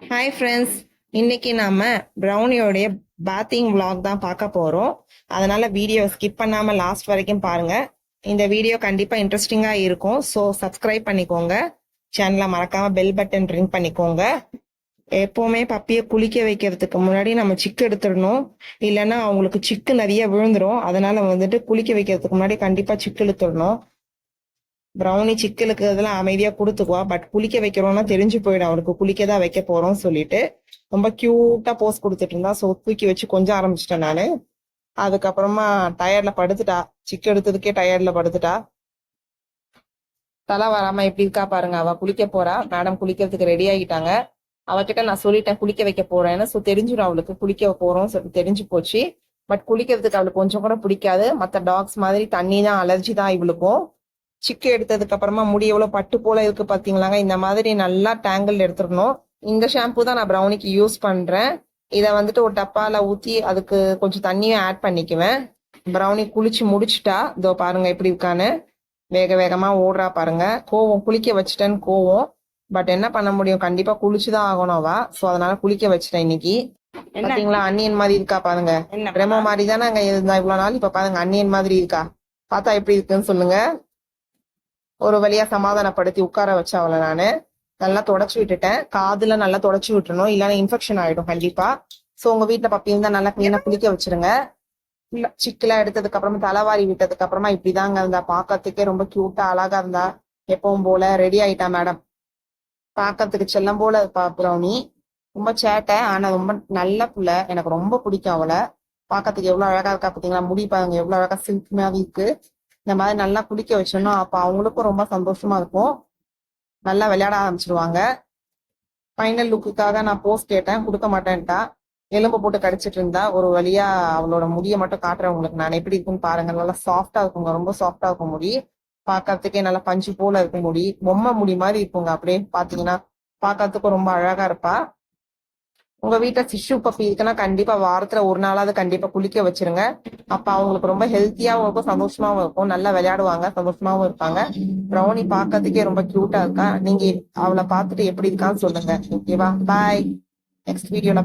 Hi friends, இன்னைக்கு நாம ப்ரௌனியோடைய bathing vlog தான் பார்க்க போறோம். அதனால வீடியோ ஸ்கிப் பண்ணாம லாஸ்ட் வரைக்கும் பாருங்க. இந்த வீடியோ கண்டிப்பா இன்ட்ரெஸ்டிங்கா இருக்கும். ஸோ சப்ஸ்கிரைப் பண்ணிக்கோங்க. சேனலை மறக்காம பெல் பட்டன் ரிங் பண்ணிக்கோங்க. எப்பவுமே பப்பியை குளிக்க வைக்கிறதுக்கு முன்னாடி நம்ம சிக்கு எடுத்துடணும். இல்லைன்னா அவங்களுக்கு சிக்கு நிறைய விழுந்துரும். அதனால வந்துட்டு குளிக்க வைக்கிறதுக்கு முன்னாடி கண்டிப்பா சிக்கு எடுத்துடணும். ப்ரௌனி சிக்கலுக்கு இதெல்லாம் அமைதியா கொடுத்துக்குவா. பட் குளிக்க வைக்கிறோம்னா தெரிஞ்சு போயிடும் அவளுக்கு குளிக்க தான் வைக்க போறோம் சொல்லிட்டு ரொம்ப கியூட்டா போஸ் கொடுத்துட்டு இருந்தா. ஸோ தூக்கி வச்சு கொஞ்சம் ஆரம்பிச்சிட்டேன் நானு. அதுக்கப்புறமா டயர்ட்ல படுத்துட்டா. சிக்கு எடுத்ததுக்கே டயர்ட்ல படுத்துட்டா. தலை வராம எப்படி இருக்கா பாருங்க. அவ குளிக்க போறா. மேடம் குளிக்கிறதுக்கு ரெடி ஆகிட்டாங்க. அவகிட்ட நான் சொல்லிட்டேன் குளிக்க வைக்க போறேன்னு. ஸோ தெரிஞ்சிடும் அவளுக்கு குளிக்க போறோம் சொல்லிட்டு தெரிஞ்சு போச்சு. பட் குளிக்கிறதுக்கு அவளுக்கு கொஞ்சம் கூட பிடிக்காது. மற்ற டாக்ஸ் மாதிரி தண்ணி தான் அலர்ஜி தான் இவளுக்கும். சிக்கு எடுத்ததுக்கு அப்புறமா முடி எவ்வளவு பட்டு போல இருக்கு பாத்தீங்களாங்க. இந்த மாதிரி நல்லா டேங்கிள் எடுத்துடணும். இந்த ஷாம்பு தான் நான் ப்ரௌனிக்கு யூஸ் பண்றேன். இதை வந்துட்டு ஒரு டப்பால ஊத்தி அதுக்கு கொஞ்சம் தண்ணியும் ஆட் பண்ணிக்குவேன். ப்ரௌனி குளிச்சு முடிச்சுட்டா. இதோ பாருங்க எப்படி இருக்கான்னு. வேக வேகமா ஓடுறா பாருங்க. கோவம், குளிக்க வச்சுட்டேன்னு கோவம். பட் என்ன பண்ண முடியும், கண்டிப்பா குளிச்சுதான் ஆகணும் அவ. சோ அதனால குளிக்க வச்சுட்டேன் இன்னைக்கு. பாத்தீங்களா அன்னியன் மாதிரி இருக்கா பாருங்க. ரெமோ மாதிரி தானே அங்க இருந்தா இவ்வளவு நாள். இப்ப பாருங்க அன்னியன் மாதிரி இருக்கா. பார்த்தா எப்படி இருக்குன்னு சொல்லுங்க. ஒரு வழியா சமாதானப்படுத்தி உட்கார வச்ச அவளை நானு நல்லா தொடச்சு விட்டுட்டேன். காதுல நல்லா தொடச்சு விட்டுறணும், இல்லைன்னா இன்ஃபெக்ஷன் ஆயிடும் கண்டிப்பா. சோ உங்க வீட்டுல பப்பி இருந்தா நல்லா கிளீனா குளிக்க வச்சிருங்க. சிக்கெல்லாம் எடுத்ததுக்கு அப்புறமா தலைவாரி விட்டதுக்கு அப்புறமா இப்படிதாங்க இருந்தா. பாக்கிறதுக்கே ரொம்ப கியூட்டா அழகா இருந்தா. எப்பவும் போல ரெடி ஆயிட்டா மேடம். பாக்கிறதுக்கு செல்லம் போல இருப்பா ப்ரௌனி. ரொம்ப சேட்டை, ஆனா ரொம்ப நல்ல புள்ள. எனக்கு ரொம்ப பிடிக்கும் அவளை. பாக்கிறதுக்கு எவ்வளவு அழகா இருக்கா பாத்தீங்களா. முடி பாருங்க எவ்வளவு அழகா சில்க் மாதிரி இருக்கு. இந்த மாதிரி நல்லா குளிக்க வச்சோம்னா அப்ப அவங்களுக்கும் ரொம்ப சந்தோஷமா இருக்கும். நல்லா விளையாட ஆரம்பிச்சிருவாங்க. ஃபைனல் லுக்குக்காக நான் போஸ்ட் கேட்டேன், கொடுக்க மாட்டேன்ட்டா. எலும்பு போட்டு கடிச்சிட்டு இருந்தா. ஒரு வழியா அவளோட முடியை மட்டும் காட்டுறேன் உங்களுக்கு நான். எப்படி இருக்குன்னு பாருங்க. நல்லா சாஃப்டா இருக்குங்க, ரொம்ப சாஃப்டா இருக்கும் முடி. பாக்கிறதுக்கே நல்லா பஞ்சு போல இருக்கும் முடி. பொம்மை முடி மாதிரி இருக்குங்க. அப்படியே பாத்தீங்கன்னா பாக்கிறதுக்கும் ரொம்ப அழகா இருப்பா. உங்க வீட்டுல சிஷு பப்பி இருக்குன்னா கண்டிப்பா வாரத்துல ஒரு நாளாவது கண்டிப்பா குளிக்க வச்சிருங்க. அப்ப அவங்களுக்கு ரொம்ப ஹெல்த்தியாவும் இருக்கும், சந்தோஷமாவும் இருக்கும். நல்லா விளையாடுவாங்க, சந்தோஷமாவும் இருப்பாங்க. ப்ரௌனி பாக்கிறதுக்கே ரொம்ப கியூட்டா இருக்கா. நீங்க அவளை பார்த்துட்டு எப்படி இருக்கான்னு சொல்லுங்க. ஓகேவா, பாய். நெக்ஸ்ட் வீடியோல